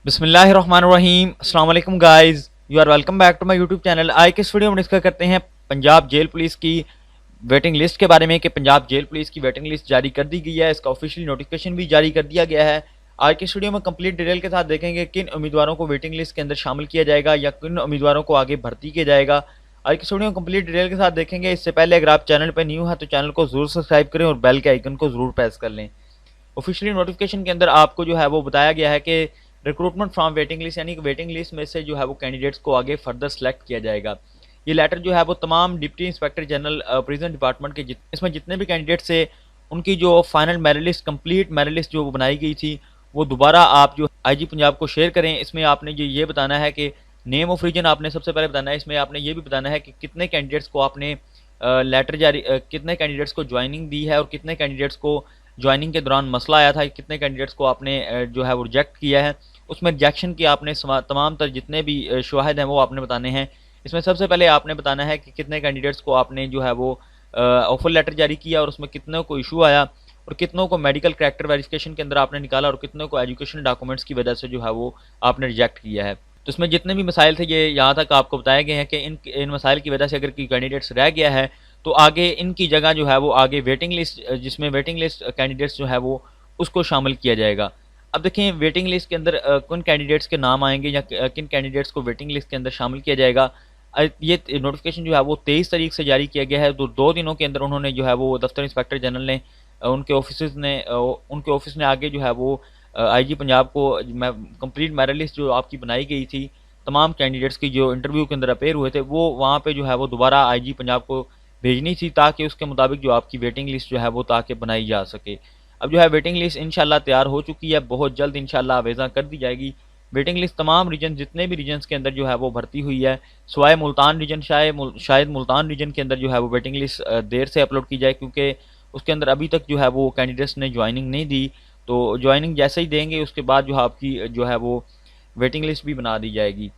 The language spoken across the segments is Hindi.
बिस्मिल्लाहिर्रहमानिर्रहीम। अस्सलाम वालेकुम guys, you are welcome back to my YouTube channel. आज के इस वीडियो में डिस्कस करते हैं पंजाब जेल पुलिस की वेटिंग लिस्ट के बारे में कि पंजाब जेल पुलिस की वेटिंग लिस्ट जारी कर दी गई है, इसका ऑफिशियल नोटिफिकेशन भी जारी कर दिया गया है। आज के इस वीडियो में कंप्लीट डिटेल के साथ देखेंगे किन उम्मीदवारों को वेटिंग लिस्ट के अंदर शामिल किया जाएगा या किन उम्मीदवारों को आगे भर्ती किया जाएगा। आज की इस वीडियो में कंप्लीट डिटेल के साथ देखेंगे। इससे पहले अगर आप चैनल पर न्यू है तो चैनल को जरूर सब्सक्राइब करें और बेल के आइकन को जरूर प्रेस कर लें। ऑफिशियली नोटिफिकेशन के अंदर आपको जो है वो बताया गया है कि रिक्रूटमेंट फ्रॉम वेटिंग लिस्ट, यानी कि वेटिंग लिस्ट में से जो है वो कैंडिडेट्स को आगे फर्दर सेलेक्ट किया जाएगा। ये लेटर जो है वो तमाम deputy inspector general prison department के इसमें जितने भी कैंडिडेट्स थे उनकी जो final merit list, complete merit list जो बनाई गई थी वो दोबारा आप जो आईजी पंजाब को शेयर करें। इसमें आपने जो ये बताना है कि नेम ऑफ रीजन आपने सबसे पहले बताना है। इसमें आपने ये भी बताना है कि कितने कैंडिडेट्स को आपने लेटर जारी कितने कैंडिडेट्स को ज्वाइनिंग दी है और कितने कैंडिडेट्स को ज्वाइनिंग के दौरान मसला आया था, कितने कैंडिडेट्स को आपने जो है वो रिजेक्ट किया है। उसमें रिजेक्शन की आपने तमाम तर जितने भी शवाहिद हैं वो आपने बताने हैं। इसमें सबसे पहले आपने बताना है कि कितने कैंडिडेट्स को आपने जो है वो ऑफर लेटर जारी किया और उसमें कितनों को इशू आया और कितनों को मेडिकल करैक्टर वेरिफिकेशन के अंदर आपने निकाला और कितनों को एजुकेशनल डॉक्यूमेंट्स की वजह से जो है वो आपने रिजेक्ट किया है। तो इसमें जितने भी मसाइल थे ये यहाँ तक आपको बताए गए हैं कि इन मसाइल की वजह से अगर कोई कैंडिडेट्स रह गया है तो आगे इनकी जगह जो है वो आगे वेटिंग लिस्ट, जिसमें वेटिंग लिस्ट कैंडिडेट्स जो है वो उसको शामिल किया जाएगा। अब देखें वेटिंग लिस्ट के अंदर किन कैंडिडेट्स के नाम आएंगे या किन कैंडिडेट्स को वेटिंग लिस्ट के अंदर शामिल किया जाएगा। ये नोटिफिकेशन जो है वो 23 तारीख से जारी किया गया है। तो 2 दिनों के अंदर उन्होंने जो है वो दफ्तर इंस्पेक्टर जनरल ने उनके ऑफिस ने आगे जो है वो आईजी पंजाब को कंप्लीट मेरिट लिस्ट जो आपकी बनाई गई थी तमाम कैंडिडेट्स की जो इंटरव्यू के अंदर अपेयर हुए थे वो वहाँ पे जो है वो दोबारा आईजी पंजाब को भेजनी थी ताकि उसके मुताबिक जो आपकी वेटिंग लिस्ट जो है वो ताकि बनाई जा सके। अब जो है वेटिंग लिस्ट इंशाल्लाह तैयार हो चुकी है, बहुत जल्द इंशाल्लाह आवेज़ा कर दी जाएगी। वेटिंग लिस्ट तमाम रीजन जितने भी रीजन्स के अंदर जो है वो भर्ती हुई है, सिवाय मुल्तान रीजन, शायद मुल्तान रीजन के अंदर जो है वो वेटिंग लिस्ट देर से अपलोड की जाए क्योंकि उसके अंदर अभी तक जो है वो कैंडिडेट्स ने ज्वाइनिंग नहीं दी। तो ज्वाइनिंग जैसे ही देंगे उसके बाद जो आपकी जो है वो वेटिंग लिस्ट भी बना दी जाएगी।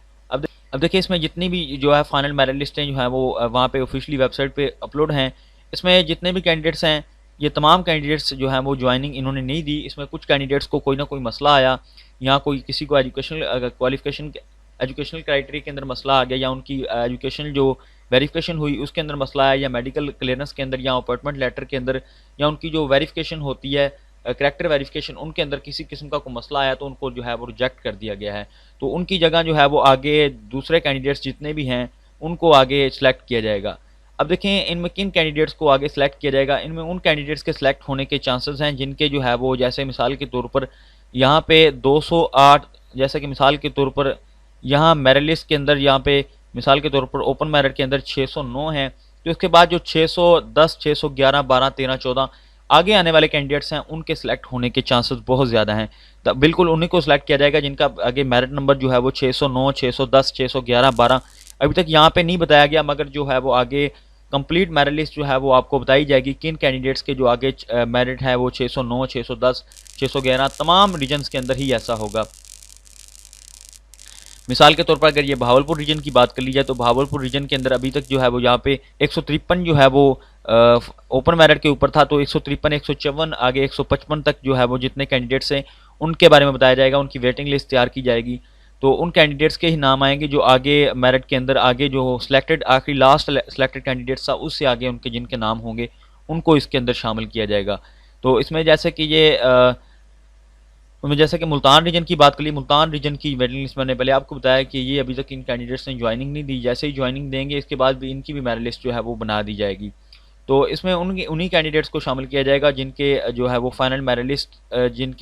अब देखिए इसमें जितनी भी जो है फाइनल मेरिट लिस्टें जो हैं वो वहाँ पे ऑफिशियली वेबसाइट पे अपलोड हैं। इसमें जितने भी कैंडिडेट्स हैं ये तमाम कैंडिडेट्स जो हैं वो ज्वाइनिंग इन्होंने नहीं दी। इसमें कुछ कैंडिडेट्स को कोई ना कोई मसला आया, या कोई किसी को एजुकेशनल क्वालिफिकेशन एजुकेशनल क्राइटेरिया के अंदर मसला आ गया, या उनकी एजुकेशनल जो वेरिफिकेशन हुई उसके अंदर मसला आया, या मेडिकल क्लियरेंस के अंदर, या अपॉइंटमेंट लेटर के अंदर, या उनकी जो वेरिफिकेशन होती है करैक्टर वेरिफिकेशन उनके अंदर किसी किस्म का कोई मसला आया तो उनको जो है वो रिजेक्ट कर दिया गया है। तो उनकी जगह जो है वो आगे दूसरे कैंडिडेट्स जितने भी हैं उनको आगे सेलेक्ट किया जाएगा। अब देखें इनमें किन कैंडिडेट्स को आगे सेलेक्ट किया जाएगा। इनमें उन कैंडिडेट्स के सिलेक्ट होने के चांसेस हैं जिनके जो है वो, जैसे मिसाल के तौर पर यहाँ पे 208, जैसे कि मिसाल के तौर पर यहाँ मेरिट लिस्ट के अंदर यहाँ पे मिसाल के तौर पर ओपन मेरिट के अंदर 609 हैं। तो उसके बाद जो 610, 611, 12, 13, 14 आगे आने वाले कैंडिडेट्स हैं उनके सिलेक्ट होने के चांसेस बहुत ज़्यादा हैं। तो बिल्कुल उन्हीं को सिलेक्ट किया जाएगा जिनका आगे मेरिट नंबर जो है वो 609, 610, 611, 12 अभी तक यहाँ पे नहीं बताया गया, मगर जो है वो आगे कंप्लीट मेरिट लिस्ट जो है वो आपको बताई जाएगी किन कैंडिडेट्स के जो आगे मेरिट है वो 609, 610, 611 तमाम रीजन्स के अंदर ही ऐसा होगा। मिसाल के तौर पर अगर ये भावलपुर रीजन की बात कर ली जाए तो भावलपुर रीजन के अंदर अभी तक जो है वो यहाँ पे 153 जो है वो ओपन मेरिट के ऊपर था। तो 153, 154 आगे 155 तक जो है वो जितने कैंडिडेट्स हैं उनके बारे में बताया जाएगा, उनकी वेटिंग लिस्ट तैयार की जाएगी। तो उन कैंडिडेट्स के ही नाम आएंगे जो आगे मेरिट के अंदर आगे जो सिलेक्टेड आखिरी लास्ट सिलेक्टेड कैंडिडेट्स था उससे आगे उनके जिनके नाम होंगे उनको इसके अंदर शामिल किया जाएगा। तो इसमें जैसे कि जैसे कि मुल्तान रीजन की बात करी, मुल्तान रीजन की वेटिंग लिस्ट मैंने पहले आपको बताया कि ये अभी तक इन कैंडिडेट्स ने ज्वाइनिंग नहीं दी। जैसे ही ज्वाइनिंग देंगे इसके बाद भी इनकी भी मेरिट लिस्ट जो है वो बना दी जाएगी। तो इसमें उन्हीं कैंडिडेट्स को शामिल किया जाएगा जिनके जो है वो फाइनल मेरिट लिस्ट जिन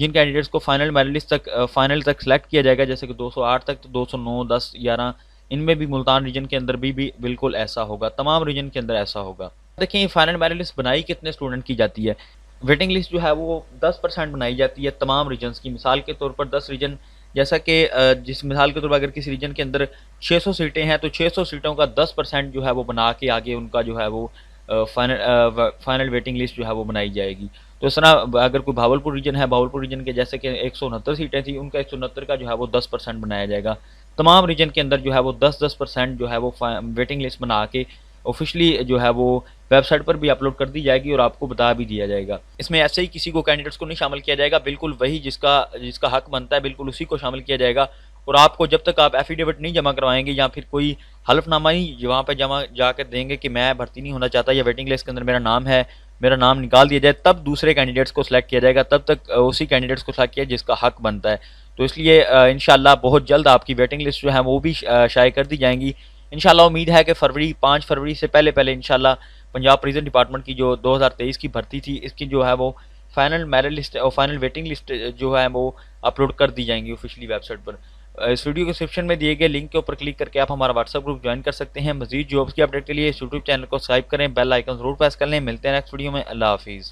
कैंडिडेट्स को फाइनल मेरिट लिस्ट तक फाइनल तक सेलेक्ट किया जाएगा, जैसे कि 208 तक, तो 209, 10, 11 इनमें भी मुल्तान रीजन के अंदर भी बिल्कुल ऐसा होगा, तमाम रीजन के अंदर ऐसा होगा। देखिए फाइनल मेरिट लिस्ट बनाई कितने स्टूडेंट की जाती है। वेटिंग लिस्ट जो है वो 10% बनाई जाती है तमाम रीजन्स की। मिसाल के तौर पर 10 रीजन, जैसा कि जिस मिसाल के तौर पर अगर किसी रीजन के अंदर 600 सीटें हैं तो 600 सीटों का 10% जो है वो बना के आगे उनका जो है वो फाइनल वेटिंग लिस्ट जो है वो बनाई जाएगी। तो इस तरह अगर कोई भावलपुर रीजन है, भावलपुर रीजन के जैसे कि 169 सीटें थी, उनका 169 का जो है वो 10% बनाया जाएगा। तमाम रीजन के अंदर जो है वो 10-10% जो है वो वेटिंग लिस्ट बना के ऑफिशियली जो है वो वेबसाइट पर भी अपलोड कर दी जाएगी और आपको बता भी दिया जाएगा। इसमें ऐसे ही किसी को कैंडिडेट्स को नहीं शामिल किया जाएगा, बिल्कुल वही जिसका जिसका हक बनता है बिल्कुल उसी को शामिल किया जाएगा। और आपको जब तक आप एफिडेविट नहीं जमा करवाएंगे या फिर कोई हल्फनामा नहीं वहाँ पर जमा जाकर देंगे कि मैं भर्ती नहीं होना चाहता या वेटिंग लिस्ट के अंदर मेरा नाम है, मेरा नाम निकाल दिया जाए, तब दूसरे कैंडिडेट्स को सिलेक्ट किया जाएगा, तब तक उसी कैंडिडेट्स को सिलेक्ट किया जिसका हक बनता है। तो इसलिए इंशाल्लाह बहुत जल्द आपकी वेटिंग लिस्ट जो है वो भी शाये कर दी जाएंगी। इंशाल्लाह उम्मीद है कि 5 फरवरी से पहले पहले इंशाल्लाह पंजाब प्रिजन डिपार्टमेंट की जो 2023 की भर्ती थी इसकी जो है वो फाइनल मेरिट लिस्ट और फाइनल वेटिंग लिस्ट जो है वो अपलोड कर दी जाएंगी ऑफिशियली वेबसाइट पर। इस वीडियो के डिस्क्रिप्शन में दिए गए लिंक के ऊपर क्लिक करके आप हमारा व्हाट्सएप ग्रुप ज्वाइन कर सकते हैं। मजीद जॉब्स की अपडेट के लिए इस यूट्यूब चैनल को सब्सक्राइब करें, बेल आइकन जरूर प्रेस कर लें। मिलते हैं नेक्स्ट वीडियो में। अल्लाह हाफिज़।